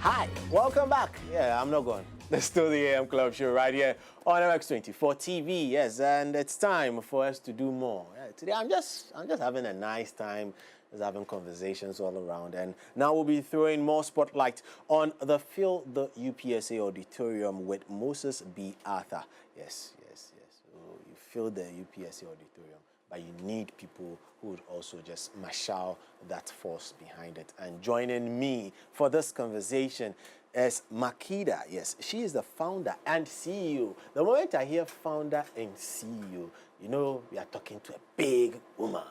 Hi, welcome back. Yeah, I'm not gone. There's still the AM Club Show right here on MX24TV. Yes, and it's time for us to do more. Yeah, today I'm just having a nice time, just having conversations all around. And now we'll be throwing more spotlight on the Fill the UPSA Auditorium with Moses B. Arthur. Yes. So you fill the UPSA Auditorium, but you need people who would also just marshal that force behind it. And joining me for this conversation is Makeda. Yes, she is the founder and CEO. The moment I hear founder and CEO, you know we are talking to a big woman.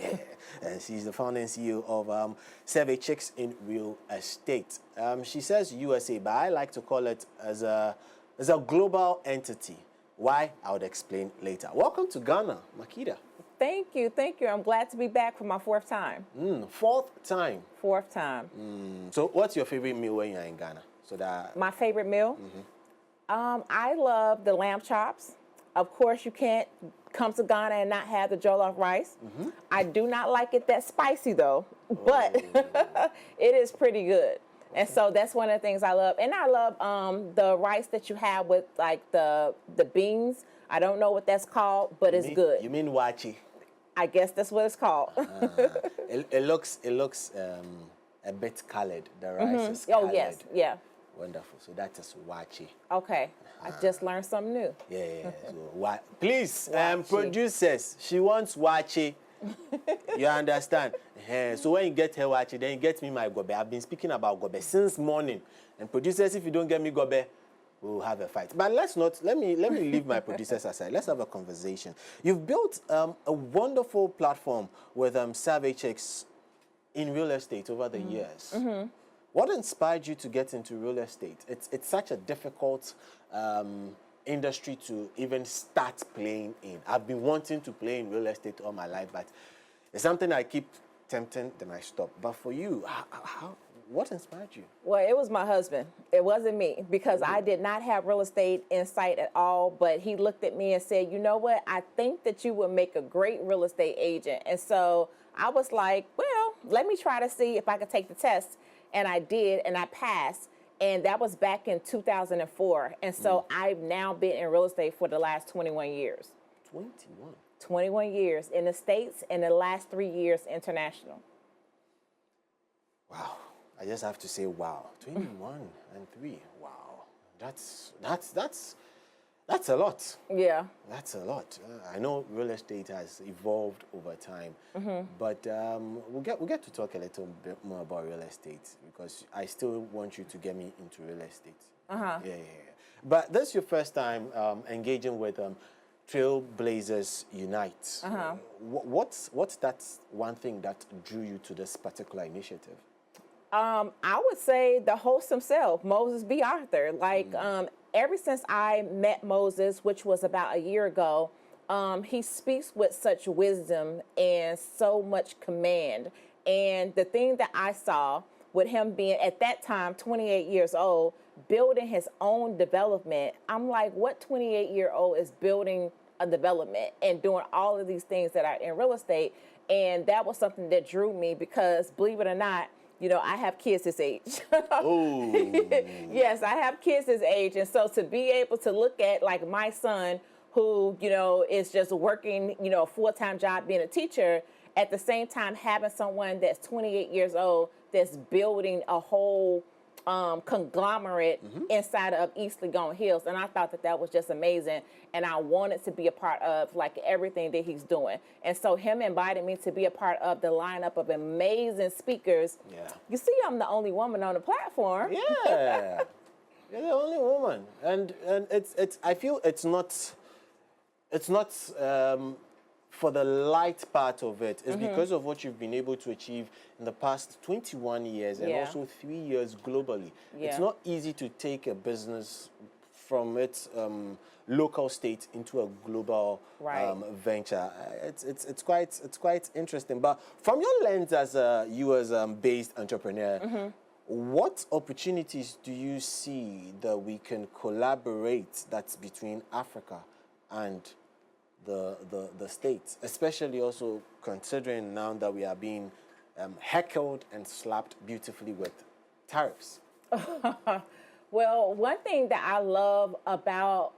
Yeah, and she's the founder and CEO of Survey Chicks in Real Estate. She says USA, but I like to call it as a global entity. Why? I would explain later. Welcome to Ghana, Makeda. Thank you. I'm glad to be back for my fourth time. Fourth time. Fourth time. So what's your favorite meal when you're in Ghana? So that my favorite meal? I love the lamb chops. Of course, you can't come to Ghana and not have the jollof rice. I do not like it that spicy though, but it is pretty good. And so that's one of the things I love. And I love the rice that you have with like the beans. I don't know what that's called, but it's good. You mean wachi? I guess that's what it's called. It looks a bit colored. The rice is colored. Oh yes, yeah. Wonderful. So that is wachi. Okay. I just learned something new. Yeah. So please, Wachi. producers, she wants wachi. You understand? So when you get her wachi, then you get me my gobe. I've been speaking about gobe since morning. And producers, if you don't get me gobe, we'll have a fight. But let me leave my producers aside. Let's have a conversation. You've built a wonderful platform with Survey Chicks in real estate over the years. What inspired you to get into real estate? It's such a difficult industry to even start playing in. I've been wanting to play in real estate all my life, but it's something I keep tempting, then I stop. But for you, what inspired you? Well, it was my husband. It wasn't me, because I did not have real estate in sight at all, but he looked at me and said, you know what, I think that you would make a great real estate agent. And so I was like, well, let me try to see if I could take the test. And I did, and I passed. And that was back in 2004. And so I've now been in real estate for the last 21 years. 21? 21 years in the States, and the last 3 years international. Wow. I just have to say, wow. 21 and 3. Wow. That's a lot. Yeah. That's a lot. I know real estate has evolved over time, but we'll get to talk a little bit more about real estate, because I still want you to get me into real estate. Yeah. But this is your first time engaging with Trailblazers Unite. What's that one thing that drew you to this particular initiative? I would say the host himself, Moses B. Arthur. Like, ever since I met Moses, which was about a year ago, he speaks with such wisdom and so much command. And the thing that I saw with him being, at that time, 28 years old, building his own development, I'm like, what 28-year-old is building a development and doing all of these things that are in real estate? And that was something that drew me, because, believe it or not, you know, I have kids his age. Oh. Yes, I have kids his age. And so to be able to look at like my son, who, you know, is just working, you know, a full-time job being a teacher, at the same time having someone that's 28 years old that's building a whole conglomerate inside of East Legon Hills. And I thought that that was just amazing. And I wanted to be a part of like everything that he's doing. And so him invited me to be a part of the lineup of amazing speakers. Yeah. You see, I'm the only woman on the platform. Yeah. You're the only woman. And it's I feel it's not for the light part of it. It's because of what you've been able to achieve in the past 21 years and also 3 years globally. It's not easy to take a business from its local state into a global venture. It's quite interesting. But from your lens as a US based entrepreneur, what opportunities do you see that we can collaborate that's between Africa and the States, especially also considering now that we are being heckled and slapped beautifully with tariffs? Well, one thing that I love about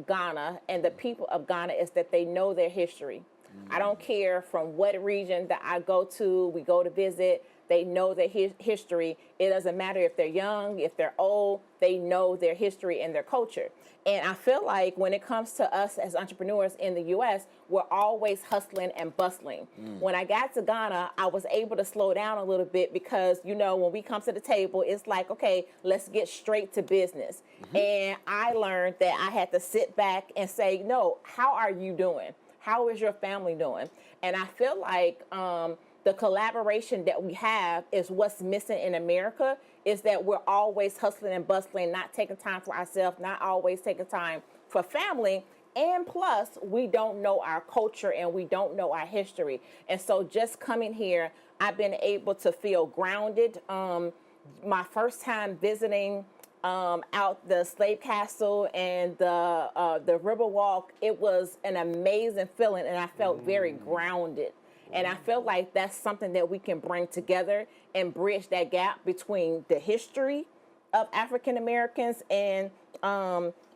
Ghana and the people of Ghana is that they know their history. I don't care from what region that I go to, we go to visit, they know their history. It doesn't matter if they're young, if they're old, they know their history and their culture. And I feel like when it comes to us as entrepreneurs in the U.S., we're always hustling and bustling. When I got to Ghana, I was able to slow down a little bit because, you know, when we come to the table, it's like, okay, let's get straight to business. And I learned that I had to sit back and say, no, how are you doing? How is your family doing? And I feel like the collaboration that we have is what's missing in America, is that we're always hustling and bustling, not taking time for ourselves, not always taking time for family. And plus, we don't know our culture and we don't know our history. And so just coming here, I've been able to feel grounded. My first time visiting out the slave castle and the river walk, it was an amazing feeling, and I felt very grounded. And I feel like that's something that we can bring together and bridge that gap between the history of African Americans and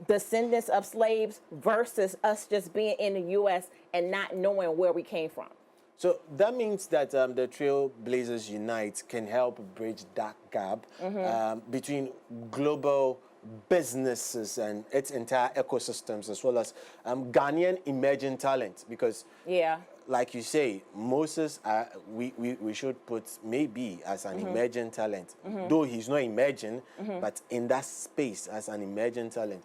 descendants of slaves versus us just being in the U.S. and not knowing where we came from. So that means that the Trailblazers Unite can help bridge that gap between global businesses and its entire ecosystems, as well as Ghanaian emerging talent. Because, like you say, Moses, we should put maybe as an emerging talent, though he's not emerging, but in that space as an emerging talent.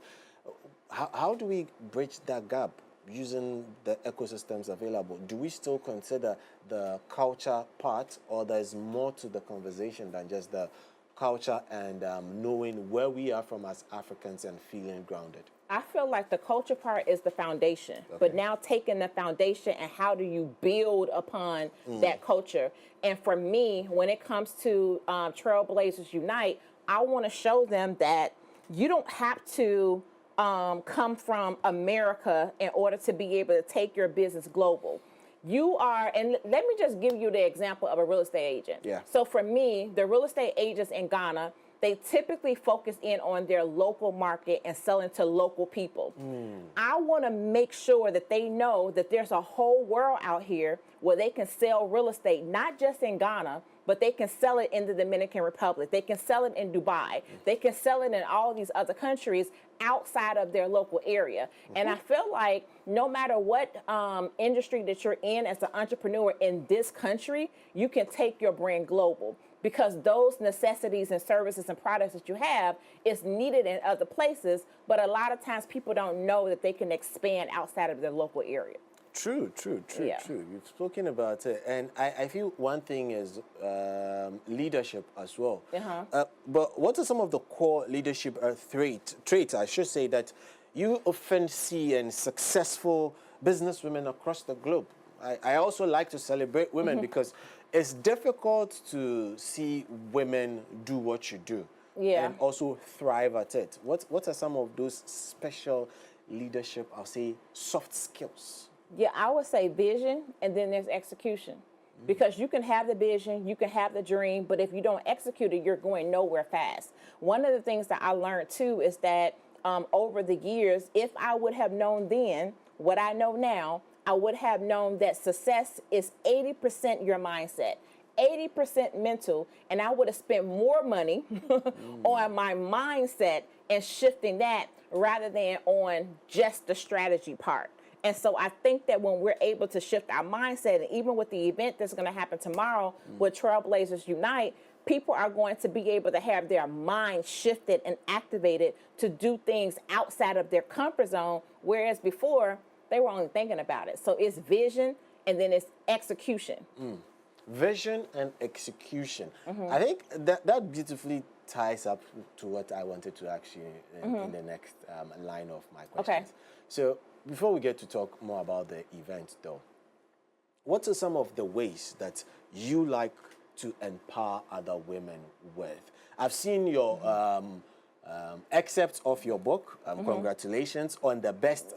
How do we bridge that gap using the ecosystems available? Do we still consider the culture part, or there's more to the conversation than just the culture and knowing where we are from as Africans and feeling grounded? I feel like the culture part is the foundation, but now taking the foundation and how do you build upon that culture? And for me, when it comes to Trailblazers Unite, I want to show them that you don't have to come from America in order to be able to take your business global. You are, and let me just give you the example of a real estate agent. So for me, the real estate agents in Ghana, they typically focus in on their local market and selling to local people. I want to make sure that they know that there's a whole world out here where they can sell real estate, not just in Ghana, but they can sell it in the Dominican Republic. They can sell it in Dubai. They can sell it in all these other countries outside of their local area. And I feel like no matter what industry that you're in as an entrepreneur in this country, you can take your brand global, because those necessities and services and products that you have is needed in other places, but a lot of times people don't know that they can expand outside of their local area. True. You've spoken about it. And I feel one thing is leadership as well. But what are some of the core leadership traits, I should say, that you often see in successful businesswomen across the globe? I also like to celebrate women because it's difficult to see women do what you do and also thrive at it. What are some of those special leadership, I'll say, soft skills? Yeah, I would say vision, and then there's execution. Because you can have the vision, you can have the dream, but if you don't execute it, you're going nowhere fast. One of the things that I learned too is that over the years, if I would have known then what I know now, I would have known that success is 80% your mindset, 80% mental, and I would have spent more money on my mindset and shifting that rather than on just the strategy part. And so I think that when we're able to shift our mindset, and even with the event that's going to happen tomorrow with Trailblazers Unite, people are going to be able to have their mind shifted and activated to do things outside of their comfort zone, whereas before they were only thinking about it. So it's vision, and then it's execution. Vision and execution. I think that beautifully ties up to what I wanted to ask you in the next line of my questions. So before we get to talk more about the event, though, what are some of the ways that you like to empower other women with? I've seen your excerpts of your book. Congratulations on the best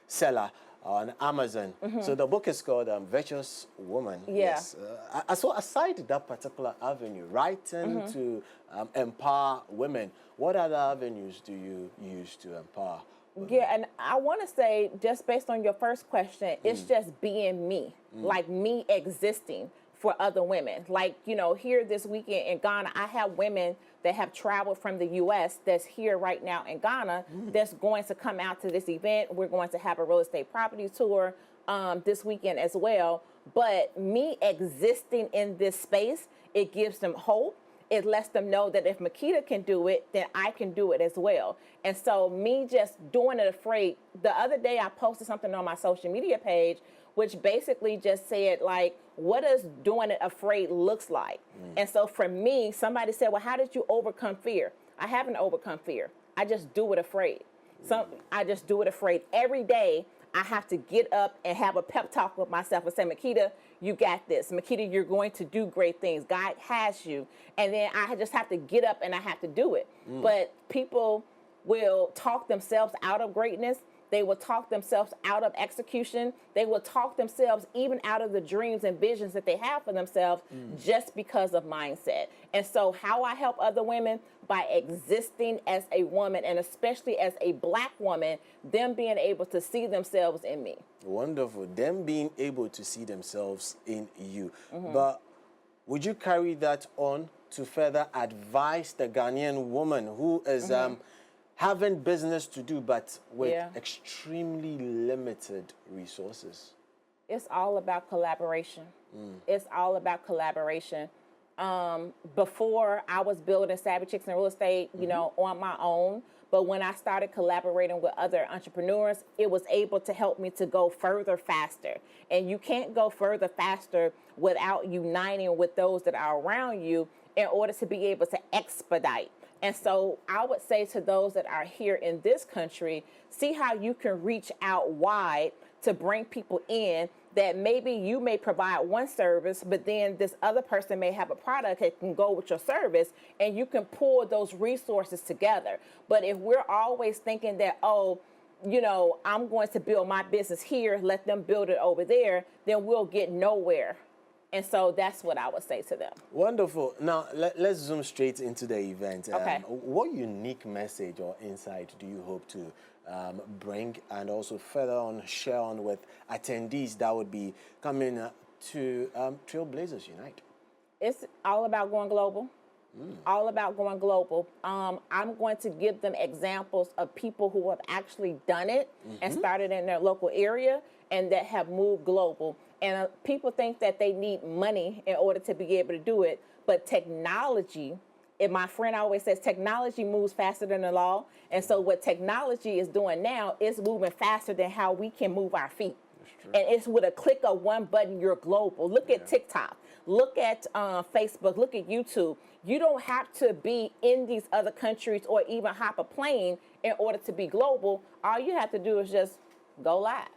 seller. on Amazon. So the book is called Virtuous Woman. Yeah. Yes. So aside that particular avenue, writing to empower women, what other avenues do you use to empower women? Yeah, and I want to say, just based on your first question, it's just being me, like me existing for other women. Like, you know, here this weekend in Ghana, I have women that have traveled from the U.S. that's here right now in Ghana that's going to come out to this event. We're going to have a real estate property tour this weekend as well. But me existing in this space, it gives them hope. It lets them know that if Makeda can do it, then I can do it as well. And so me just doing it afraid. The other day I posted something on my social media page, which basically just said, like, what does doing it afraid looks like? And so for me, somebody said, well, how did you overcome fear? I haven't overcome fear. I just do it afraid. I just do it afraid. Every day I have to get up and have a pep talk with myself and say, Makeda, you got this. Makeda, you're going to do great things. God has you. And then I just have to get up and I have to do it. But people will talk themselves out of greatness. They will talk themselves out of execution. They will talk themselves even out of the dreams and visions that they have for themselves just because of mindset. And so how I help other women, by existing as a woman, and especially as a Black woman, them being able to see themselves in me. Wonderful. Them being able to see themselves in you. But would you carry that on to further advise the Ghanaian woman who is having business to do, but with extremely limited resources? It's all about collaboration. It's all about collaboration. Before, I was building Savvy Chicks in Real Estate, you know, on my own. But when I started collaborating with other entrepreneurs, it was able to help me to go further faster. And you can't go further faster without uniting with those that are around you in order to be able to expedite. And so I would say to those that are here in this country, see how you can reach out wide to bring people in that maybe you may provide one service, but then this other person may have a product that can go with your service, and you can pull those resources together. But if we're always thinking that, oh, you know, I'm going to build my business here, let them build it over there, then we'll get nowhere. And so that's what I would say to them. Wonderful. Now, let's zoom straight into the event. Okay. What unique message or insight do you hope to bring and also further on share on with attendees that would be coming to Trailblazers Unite? It's all about going global. All about going global. I'm going to give them examples of people who have actually done it and started in their local area and that have moved global. And people think that they need money in order to be able to do it. But technology, and my friend always says, technology moves faster than the law. And so what technology is doing now is moving faster than how we can move our feet. And it's with a click of one button, you're global. Look at TikTok. Look at Facebook. Look at YouTube. You don't have to be in these other countries or even hop a plane in order to be global. All you have to do is just go live.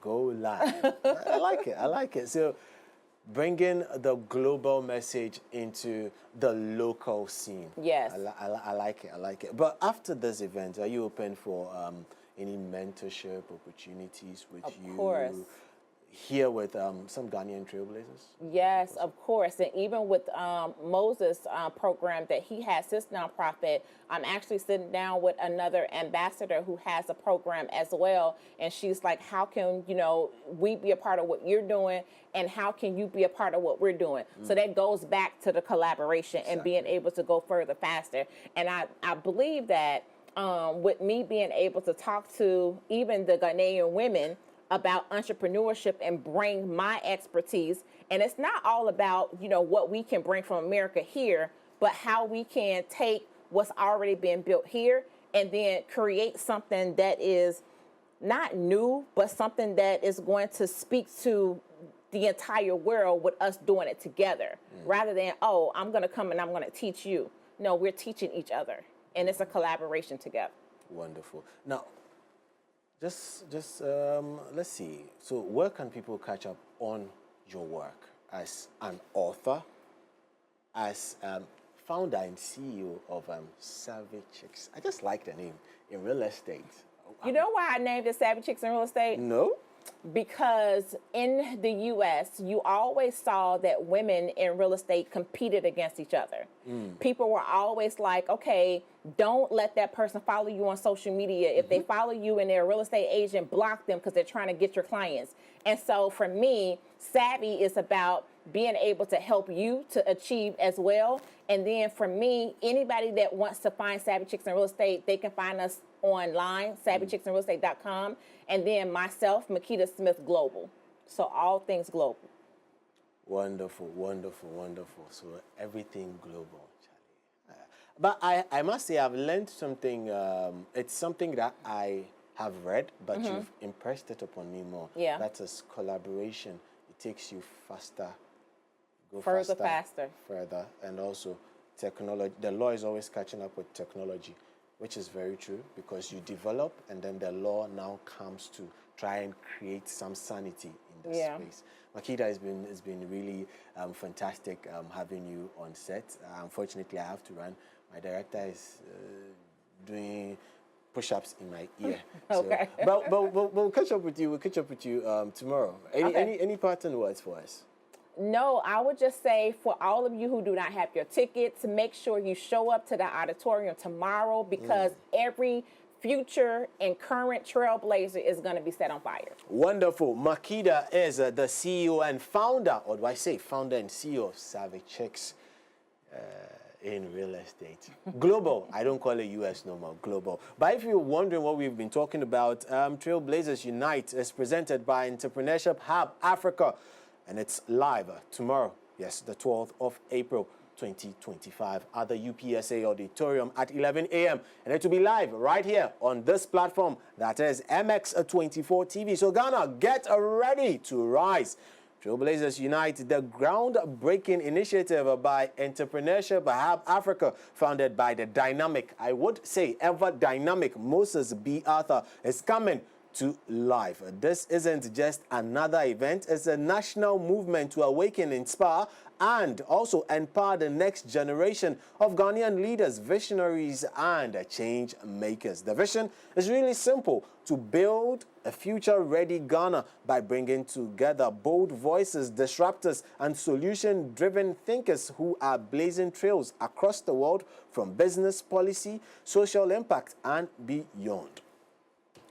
Go live. I like it. I like it. So bringing the global message into the local scene. Yes. I like it. I like it. But after this event, are you open for any mentorship opportunities with Of you course. here with some Ghanaian Trailblazers? Yes, of course. And even with Moses' program that he has, his nonprofit, I'm actually sitting down with another ambassador who has a program as well. And she's like, how can, you know, we be a part of what you're doing, and how can you be a part of what we're doing? So that goes back to the collaboration and being able to go further faster. And I believe that with me being able to talk to even the Ghanaian women about entrepreneurship and bring my expertise. And it's not all about, you know, what we can bring from America here, but how we can take what's already been built here and then create something that is not new, but something that is going to speak to the entire world with us doing it together, rather than, oh, I'm going to come and I'm going to teach you. No, we're teaching each other, and it's a collaboration together. Wonderful. Now, Just let's see. So where can people catch up on your work as an author, as founder and CEO of Savvy Chicks? I just like the name, in real estate. You know why I named it Savvy Chicks in Real Estate? No? Because in the U.S., you always saw that women in real estate competed against each other. People were always like, okay, don't let that person follow you on social media. If they follow you and they're a real estate agent, block them because they're trying to get your clients. And so for me, Savvy is about being able to help you to achieve as well. And then for me, anybody that wants to find Savvy Chicks in Real Estate, they can find us online, savvychicksinrealestate.com. And then myself, Makeda Smith Global. So all things global. Wonderful, wonderful, wonderful. So everything global, Charlie. But I must say I've learned something. It's something that I have read, but you've impressed it upon me more. Yeah. That is collaboration. It takes you faster. Faster. Further. And also technology. The law is always catching up with technology, which is very true because you develop and then the law now comes to try and create some sanity in the space. Makeda, it's been really fantastic having you on set. Unfortunately, I have to run. My director is doing push-ups in my ear. Okay. So, but we'll catch up with you. We'll catch up with you tomorrow. Any parting words for us? No, I would just say for all of you who do not have your tickets, make sure you show up to the auditorium tomorrow because every future and current Trailblazer is going to be set on fire. Wonderful. Makeda is the CEO and founder, or do I say founder and CEO of Savvy Chicks in real estate. Global. I don't call it US no more. Global. But if you're wondering what we've been talking about, Trailblazers Unite is presented by Entrepreneurship Hub Africa. And it's live tomorrow, yes, the 12th of April, 2025, at the UPSA Auditorium at 11 a.m. And it will be live right here on this platform, that is MX24TV. So Ghana, get ready to rise. Trailblazers Unite, the groundbreaking initiative by Entrepreneurship Hub Africa, founded by the dynamic, I would say ever dynamic Moses B. Arthur, is coming to life. This isn't just another event, it's a national movement to awaken, inspire, and also empower the next generation of Ghanaian leaders, visionaries, and change makers. The vision is really simple: to build a future-ready Ghana by bringing together bold voices, disruptors, and solution-driven thinkers who are blazing trails across the world from business policy, social impact, and beyond.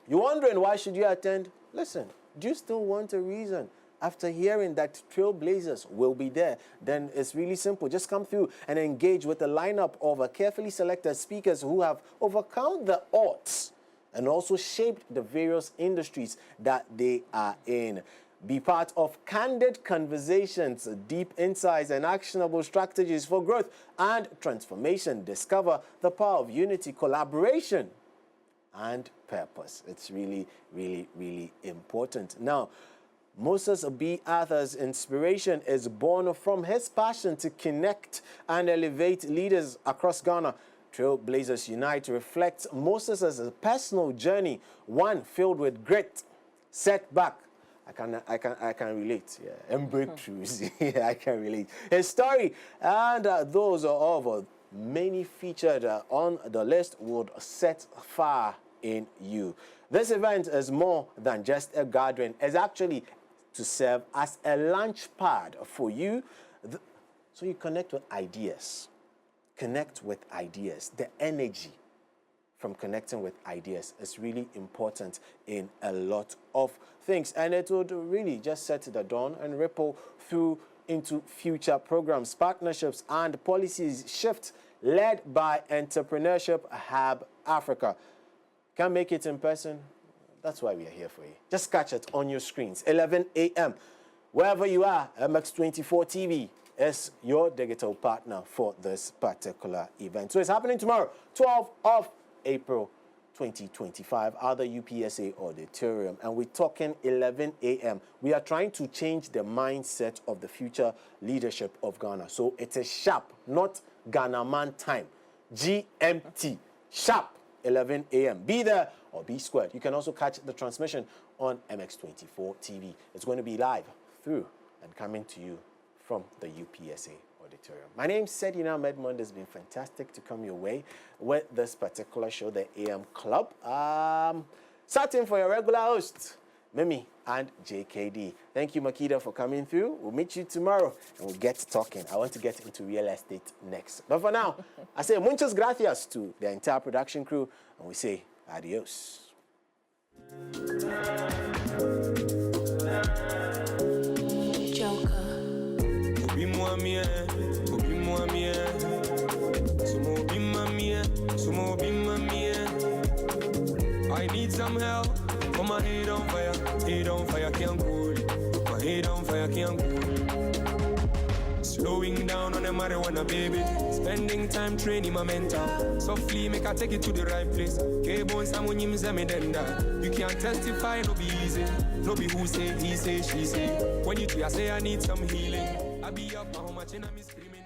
You're wondering why should you attend? Listen, do you still want a reason? After hearing that Trailblazers will be there, then it's really simple. Just come through and engage with a lineup of carefully selected speakers who have overcome the odds and also shaped the various industries that they are in. Be part of candid conversations, deep insights, and actionable strategies for growth and transformation. Discover the power of unity, collaboration, and purpose. It's really, really, really important. Now, Moses B. Arthur's inspiration is born from his passion to connect and elevate leaders across Ghana. Trailblazers Unite reflects Moses' personal journey, one filled with grit, setback. I can relate, yeah, and breakthroughs. Yeah, I can relate. His story and those of many featured on the list would set fire in you. This event is more than just a gathering. It's actually to serve as a launch pad for you, so you connect with ideas. Connect with ideas. The energy from connecting with ideas is really important in a lot of things, and it would really just set the dawn and ripple through into future programs, partnerships, and policies shift led by Entrepreneurship Hub Africa. Can't make it in person? That's why we are here for you. Just catch it on your screens, 11 a.m. Wherever you are, MX24TV is your digital partner for this particular event. So it's happening tomorrow, 12th of April 2025, at the UPSA Auditorium. And we're talking 11 a.m. We are trying to change the mindset of the future leadership of Ghana. So it is sharp, not Ghana man time. GMT, sharp, 11 a.m. Be there or be squared. You can also catch the transmission on MX24TV. It's going to be live through and coming to you from the UPSA Auditorium. My name's Sedina Medmond. It's been fantastic to come your way with this particular show, the AM Club. Starting for your regular host, Mimi. and JKD. Thank you, Makeda, for coming through. We'll meet you tomorrow and we'll get talking. I want to get into real estate next. But for now, I say muchas gracias to the entire production crew and we say adios. I need some help. Put my head on fire, can't cool. My head on fire, can't cool. Slowing down on the marijuana, baby. Spending time training my mental. Softly make I take it to the right place. K-bones, I'm when you You can't testify, no be easy. No be who say, he say, she say. When you do, I say I need some healing. I be up, how much in I'm screaming.